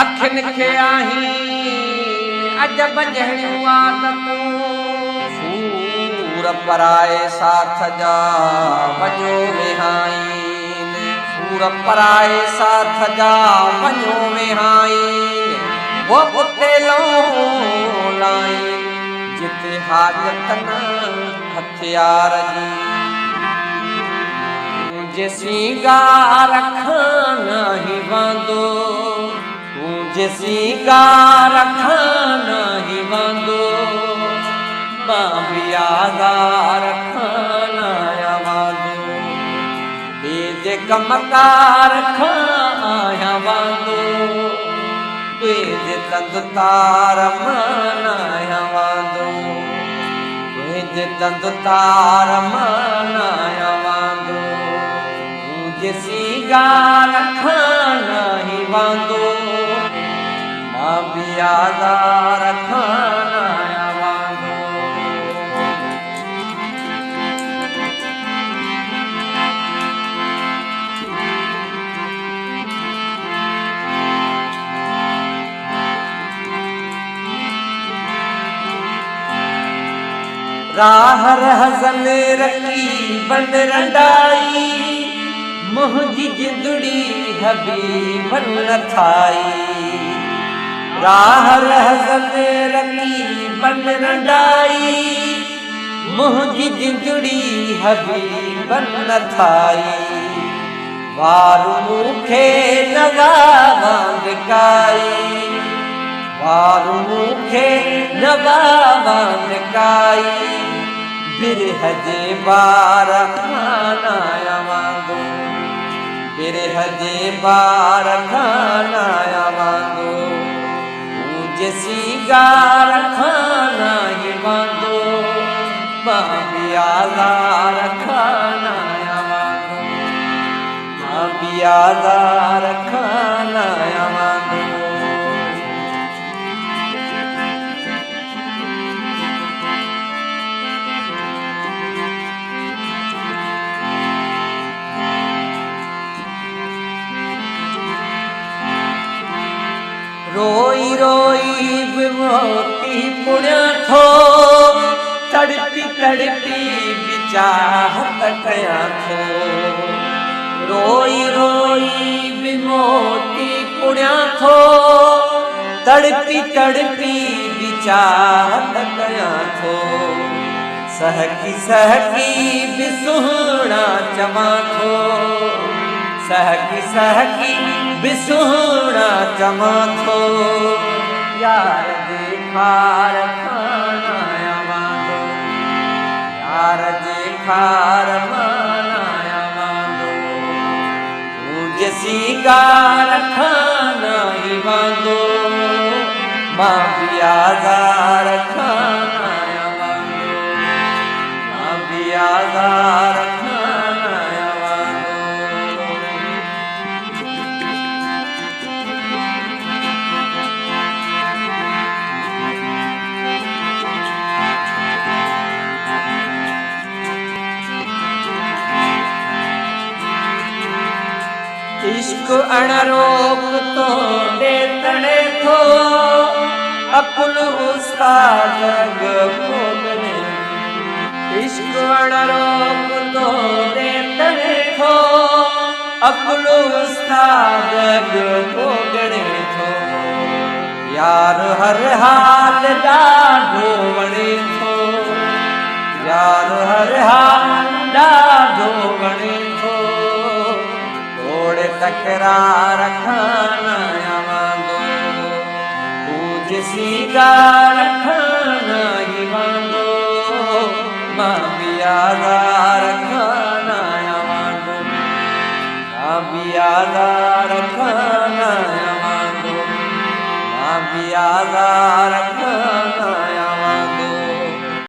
अखिन खे आही अजब जहिड़ियूं आदतूं सूर पराए साथ जा वञो विहाईन सूर पराए साथ जा वञो विहाईन वो उते लाइन जिते हाजत न हथियार जी तुझे सिंगार खाना ही वांदो तुझे सिंगार खाना ही वांदो मां भी आज़ार खाना या वांदो तुझे कमकार खाया वांदो तुझे तंद तार माना या वांदो तुझे तंद तार माना या वांदो तुझे सिंगार खाना ही वांदो मां भी आज़ार खाना या वांदो राह रहज़न रखी बन रंडाई मुंहिंजी जिंदड़ी हबीब न थाई राह रहज़न रखी बन रंडाई मुंहिंजी जिंदड़ी हबीब न थाई वारू मूंखे नवावांद काई वारू मूंखे नवावांद काई बिरह जे बार खाना या वांदो बिरह जे बार खाना या वांदो तुझे सिंगार खाना ही वांदो मां भी आज़ार खाना या वांदो मां भी आज़ार खाना या वांदो रोई रोई विमोती पुण्या थो तड़पी तड़पी विचाहत कया थो रोई रोई विमोती पुण्या थो तड़पी तड़पी विचाहत कया थो सहकी सहकी बिसुहणा चवा थो सहकी सहकी बिसुहणा चवा थो यार जे खार खाना या वांदो यार जे खार माना या वांदो तुझे सिंगार खाना ही वांदो मां भी आज़ार खाना या वांदो मां भी आज़ार खाना या इश्क अणरोक तो दे तड़े थो अकुल उस्ताद भोगने इश्क अणरोक तो दे तड़े थो अकुल उस्ताद भोगने थो यार हर हाल ॾाढो वणे थो यार हर हाल ॾाढो वणे थो तकरार खाना या वांदो तुझे सिंगार खाना ही वांदो मां भी आज़ार खाना या वांदो मां भी आज़ार खाना या वांदो मां भी आज़ार खाना